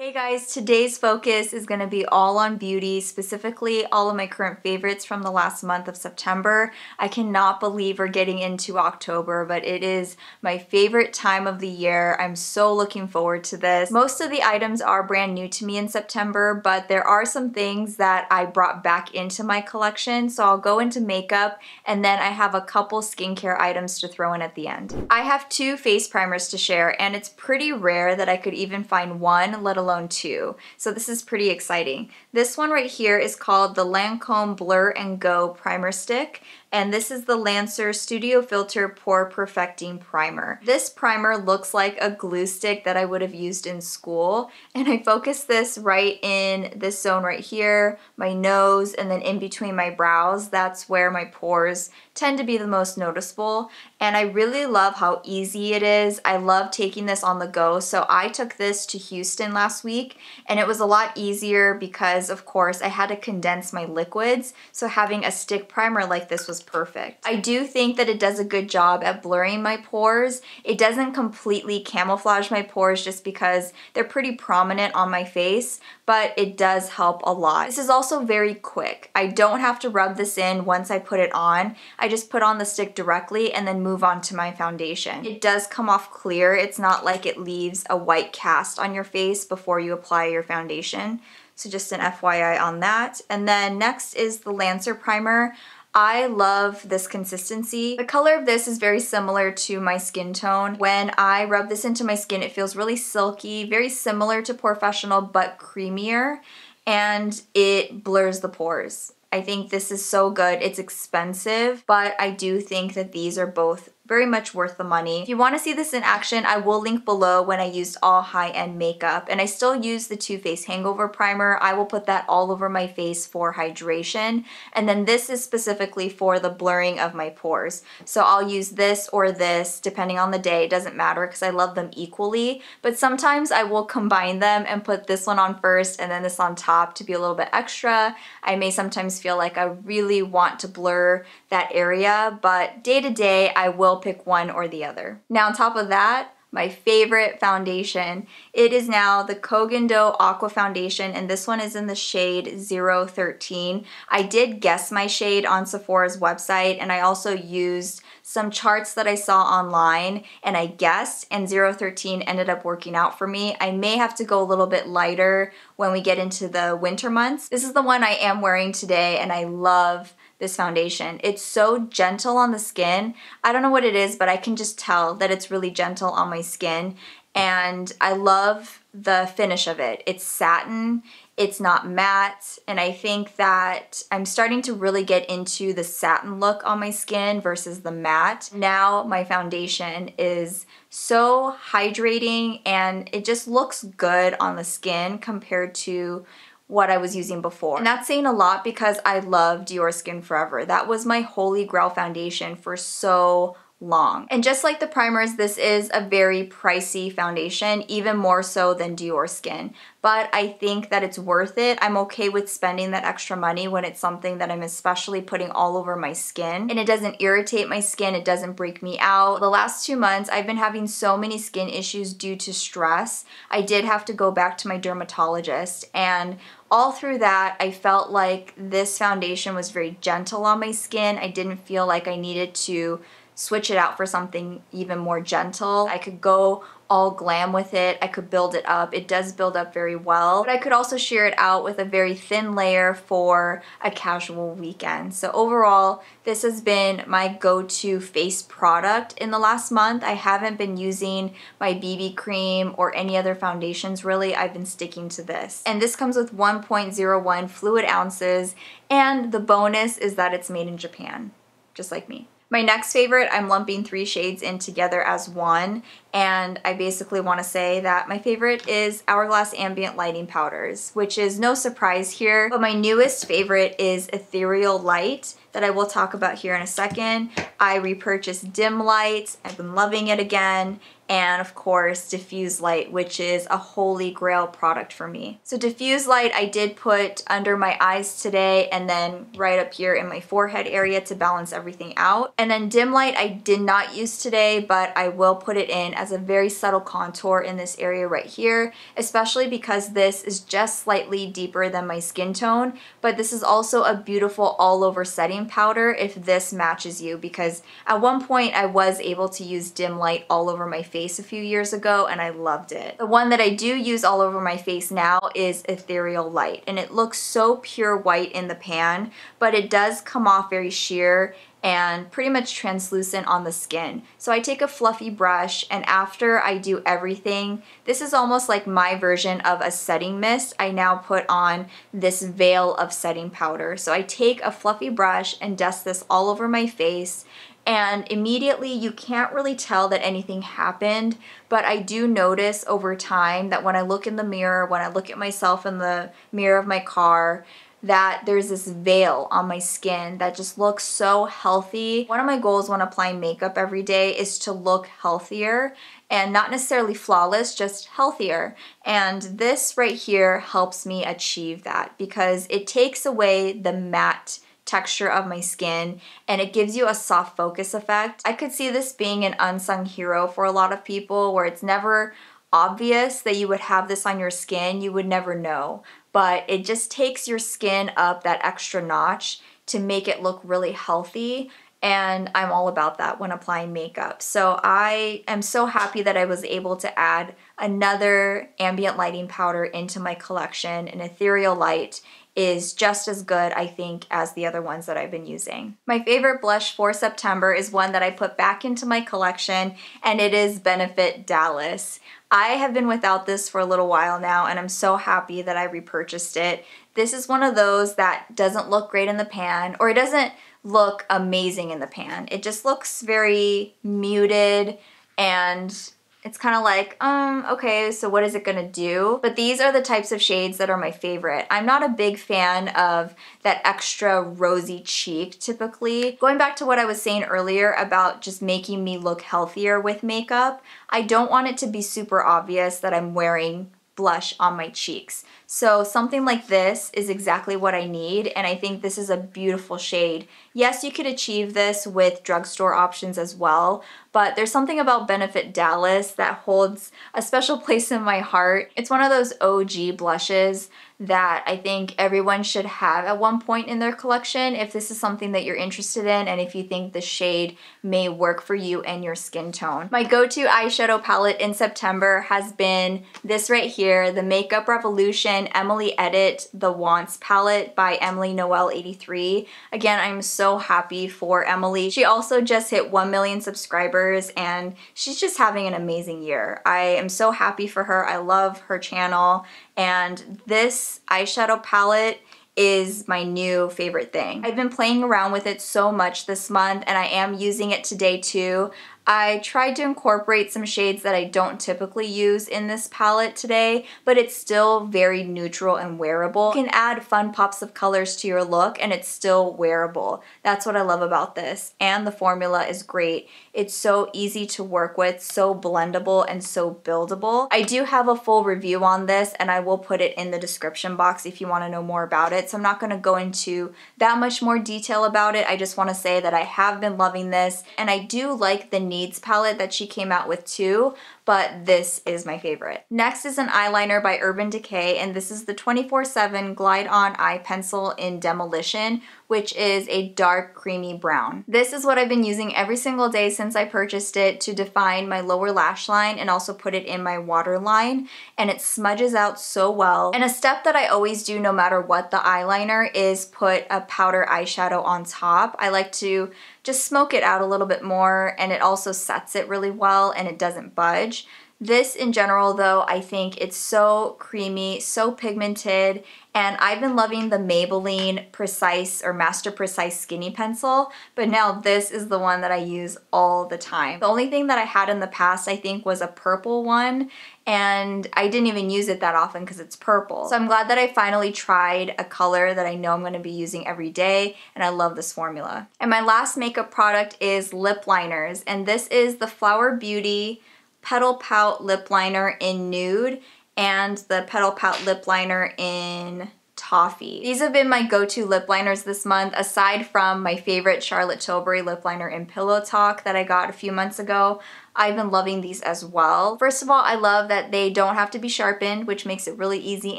Hey guys, today's focus is going to be all on beauty, specifically all of my current favorites from the last month of September. I cannot believe we're getting into October, but it is my favorite time of the year. I'm so looking forward to this. Most of the items are brand new to me in September, but there are some things that I brought back into my collection. So I'll go into makeup and then I have a couple skincare items to throw in at the end. I have two face primers to share and it's pretty rare that I could even find one, let alone two. So this is pretty exciting. This one right here is called the Lancome Blur and Go Primer Stick. And this is the Lancer Studio Filter Pore Perfecting Primer. This primer looks like a glue stick that I would have used in school. And I focus this right in this zone right here, my nose, and then in between my brows. That's where my pores tend to be the most noticeable. And I really love how easy it is. I love taking this on the go. So I took this to Houston last week and it was a lot easier because of course I had to condense my liquids. So having a stick primer like this was perfect. I do think that it does a good job at blurring my pores. It doesn't completely camouflage my pores just because they're pretty prominent on my face, but it does help a lot. This is also very quick. I don't have to rub this in once I put it on. I just put on the stick directly and then move on to my foundation. It does come off clear. It's not like it leaves a white cast on your face before you apply your foundation. So just an FYI on that. And then next is the Lancer primer. I love this consistency. The color of this is very similar to my skin tone. When I rub this into my skin, it feels really silky, very similar to Porefessional, but creamier, and it blurs the pores. I think this is so good. It's expensive, but I do think that these are both very much worth the money. If you want to see this in action, I will link below when I used all high-end makeup. And I still use the Too Faced Hangover Primer. I will put that all over my face for hydration. And then this is specifically for the blurring of my pores. So I'll use this or this depending on the day. It doesn't matter because I love them equally. But sometimes I will combine them and put this one on first and then this on top to be a little bit extra. I may sometimes feel like I really want to blur that area, but day to day I will pick one or the other. Now on top of that, my favorite foundation. It is now the Kogan Do Aqua Foundation, and this one is in the shade 013. I did guess my shade on Sephora's website, and I also used some charts that I saw online, and I guessed, and 013 ended up working out for me. I may have to go a little bit lighter when we get into the winter months. This is the one I am wearing today, and I love this foundation. It's so gentle on the skin. I don't know what it is, but I can just tell that it's really gentle on my skin. And I love the finish of it. It's satin, it's not matte, and I think that I'm starting to really get into the satin look on my skin versus the matte. Now my foundation is so hydrating and it just looks good on the skin compared to what I was using before. And that's saying a lot because I love Dior Skin Forever. That was my holy grail foundation for so long. And just like the primers, this is a very pricey foundation, even more so than Dior Skin. But I think that it's worth it. I'm okay with spending that extra money when it's something that I'm especially putting all over my skin. And it doesn't irritate my skin, it doesn't break me out. The last 2 months, I've been having so many skin issues due to stress. I did have to go back to my dermatologist, and all through that, I felt like this foundation was very gentle on my skin. I didn't feel like I needed to switch it out for something even more gentle. I could go all glam with it. I could build it up. It does build up very well, but I could also sheer it out with a very thin layer for a casual weekend. So overall, this has been my go-to face product in the last month. I haven't been using my BB cream or any other foundations really. I've been sticking to this. And this comes with 1.01 fluid ounces, and the bonus is that it's made in Japan, just like me. My next favorite, I'm lumping 3 shades in together as one, and I basically want to say that my favorite is Hourglass Ambient Lighting Powders, which is no surprise here, but my newest favorite is Ethereal Light that I will talk about here in a second. I repurchased Dim Light, I've been loving it again, and of course Diffused Light, which is a holy grail product for me. So Diffused Light I did put under my eyes today and then right up here in my forehead area to balance everything out. And then Dim Light I did not use today, but I will put it in as a very subtle contour in this area right here, especially because this is just slightly deeper than my skin tone, but this is also a beautiful all over setting powder if this matches you, because at one point I was able to use Dim Light all over my face a few years ago and I loved it. The one that I do use all over my face now is Ethereal Light, and it looks so pure white in the pan, but it does come off very sheer and pretty much translucent on the skin. So I take a fluffy brush, and after I do everything, this is almost like my version of a setting mist. I now put on this veil of setting powder. So I take a fluffy brush and dust this all over my face, and immediately you can't really tell that anything happened, but I do notice over time that when I look in the mirror, when I look at myself in the mirror of my car, that there's this veil on my skin that just looks so healthy. One of my goals when applying makeup every day is to look healthier, and not necessarily flawless, just healthier. And this right here helps me achieve that because it takes away the matte texture of my skin and it gives you a soft focus effect. I could see this being an unsung hero for a lot of people, where it's never obvious that you would have this on your skin. You would never know, but it just takes your skin up that extra notch to make it look really healthy, and I'm all about that when applying makeup. So I am so happy that I was able to add another ambient lighting powder into my collection, and Ethereal Light is just as good, I think, as the other ones that I've been using. My favorite blush for September is one that I put back into my collection, and it is Benefit Dallas. I have been without this for a little while now, and I'm so happy that I repurchased it. This is one of those that doesn't look great in the pan, or it doesn't look amazing in the pan. It just looks very muted, and it's kind of like, okay, so what is it gonna do? But these are the types of shades that are my favorite. I'm not a big fan of that extra rosy cheek typically. Going back to what I was saying earlier about just making me look healthier with makeup, I don't want it to be super obvious that I'm wearing blush on my cheeks. So something like this is exactly what I need, and I think this is a beautiful shade. Yes, you could achieve this with drugstore options as well, but there's something about Benefit Dallas that holds a special place in my heart. It's one of those OG blushes that I think everyone should have at one point in their collection if this is something that you're interested in and if you think the shade may work for you and your skin tone. My go-to eyeshadow palette in September has been this right here, the Makeup Revolution Emily Edit The Wants palette by Emily Noel 83. Again, I'm so happy for Emily. She also just hit 1 million subscribers and she's just having an amazing year. I am so happy for her. I love her channel, and this eyeshadow palette is my new favorite thing. I've been playing around with it so much this month, and I am using it today too. I tried to incorporate some shades that I don't typically use in this palette today, but it's still very neutral and wearable. You can add fun pops of colors to your look and it's still wearable. That's what I love about this. And the formula is great. It's so easy to work with, so blendable and so buildable. I do have a full review on this and I will put it in the description box if you want to know more about it. So I'm not going to go into that much more detail about it. I just want to say that I have been loving this, and I do like the Needs palette that she came out with too, but this is my favorite. Next is an eyeliner by Urban Decay, and this is the 24/7 Glide On Eye Pencil in Demolition, which is a dark creamy brown. This is what I've been using every single day since I purchased it to define my lower lash line and also put it in my waterline, and it smudges out so well. And a step that I always do no matter what the eyeliner is put a powder eyeshadow on top. I like to just smoke it out a little bit more, and it also sets it really well and it doesn't budge. This in general though, I think it's so creamy, so pigmented, and I've been loving the Maybelline Precise or Master Precise Skinny Pencil, but now this is the one that I use all the time. The only thing that I had in the past I think was a purple one, and I didn't even use it that often because it's purple. So I'm glad that I finally tried a color that I know I'm going to be using every day, and I love this formula. And my last makeup product is lip liners, and this is the Flower Beauty Petal Pout lip liner in Nude and the Petal Pout lip liner in Toffee. These have been my go-to lip liners this month, aside from my favorite Charlotte Tilbury lip liner in Pillow Talk that I got a few months ago. I've been loving these as well. First of all, I love that they don't have to be sharpened, which makes it really easy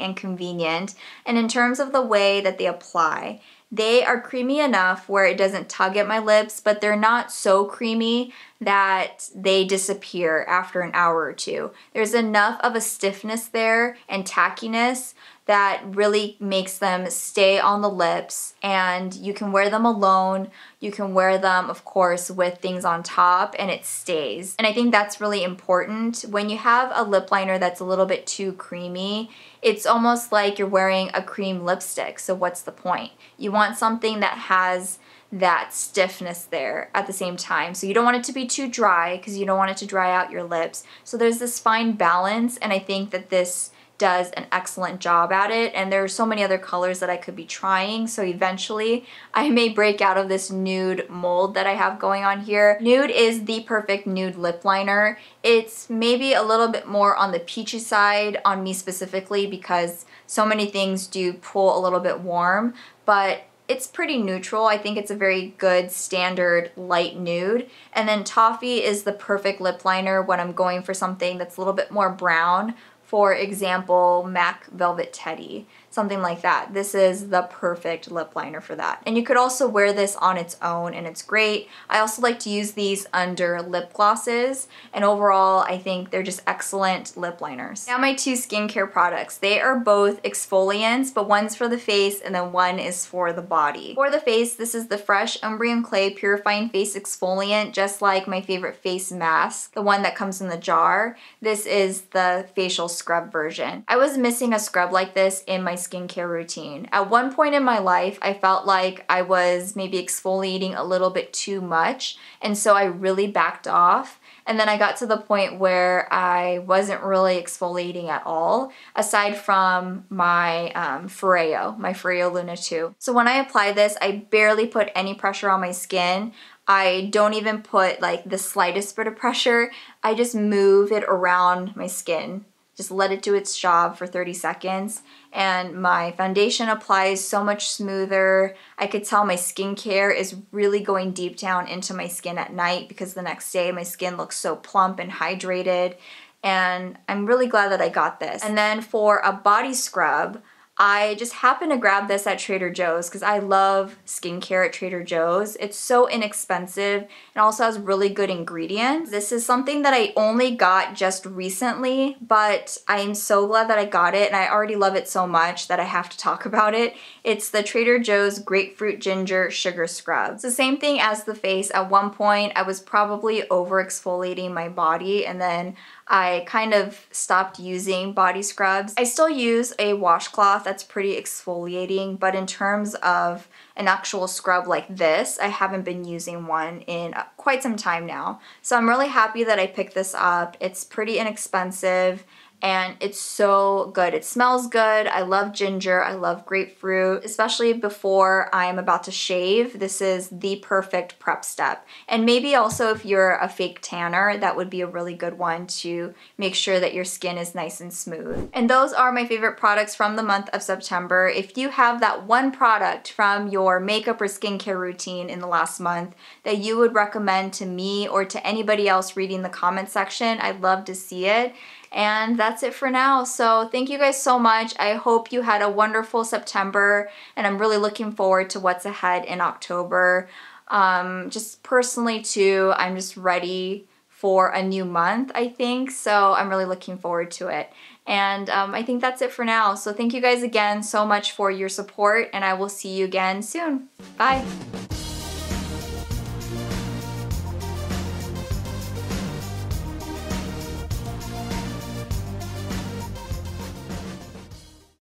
and convenient. And in terms of the way that they apply, they are creamy enough where it doesn't tug at my lips, but they're not so creamy that they disappear after an hour or two. There's enough of a stiffness there and tackiness that really makes them stay on the lips, and you can wear them alone. You can wear them, of course, with things on top, and it stays. And I think that's really important. When you have a lip liner that's a little bit too creamy, it's almost like you're wearing a cream lipstick, so what's the point? You want something that has that stiffness there at the same time. So you don't want it to be too dry because you don't want it to dry out your lips. So there's this fine balance, and I think that this does an excellent job at it, and there are so many other colors that I could be trying, so eventually I may break out of this nude mold that I have going on here. Nude is the perfect nude lip liner. It's maybe a little bit more on the peachy side on me specifically because so many things do pull a little bit warm, but it's pretty neutral. I think it's a very good standard light nude. And then Toffee is the perfect lip liner when I'm going for something that's a little bit more brown. For example, MAC Velvet Teddy, something like that. This is the perfect lip liner for that. And you could also wear this on its own and it's great. I also like to use these under lip glosses, and overall I think they're just excellent lip liners. Now my two skincare products. They are both exfoliants, but one's for the face and then one is for the body. For the face, this is the Fresh Umbrian Clay Purifying Face Exfoliant, just like my favorite face mask, the one that comes in the jar. This is the facial scrub version. I was missing a scrub like this in my skincare routine. At one point in my life, I felt like I was maybe exfoliating a little bit too much, and so I really backed off. And then I got to the point where I wasn't really exfoliating at all, aside from my Foreo Luna 2. So when I apply this, I barely put any pressure on my skin. I don't even put like the slightest bit of pressure. I just move it around my skin. Just let it do its job for 30 seconds, and my foundation applies so much smoother. I could tell my skincare is really going deep down into my skin at night because the next day my skin looks so plump and hydrated, and I'm really glad that I got this. And then for a body scrub, I just happened to grab this at Trader Joe's because I love skincare at Trader Joe's. It's so inexpensive and also has really good ingredients. This is something that I only got just recently, but I'm so glad that I got it, and I already love it so much that I have to talk about it. It's the Trader Joe's Grapefruit Ginger Sugar Scrub. It's the same thing as the face. At one point, I was probably over exfoliating my body, and then I kind of stopped using body scrubs. I still use a washcloth that's pretty exfoliating, but in terms of an actual scrub like this, I haven't been using one in quite some time now. So I'm really happy that I picked this up. It's pretty inexpensive, and it's so good. It smells good. I love ginger. I love grapefruit, especially before I'm about to shave. This is the perfect prep step. And maybe also if you're a fake tanner, that would be a really good one to make sure that your skin is nice and smooth. And those are my favorite products from the month of September. If you have that one product from your makeup or skincare routine in the last month that you would recommend to me or to anybody else reading the comment section, I'd love to see it. And that's it for now. So thank you guys so much. I hope you had a wonderful September, and I'm really looking forward to what's ahead in October. Just personally too, I'm just ready for a new month, I think. So I'm really looking forward to it. And I think that's it for now. So thank you guys again so much for your support, and I will see you again soon. Bye.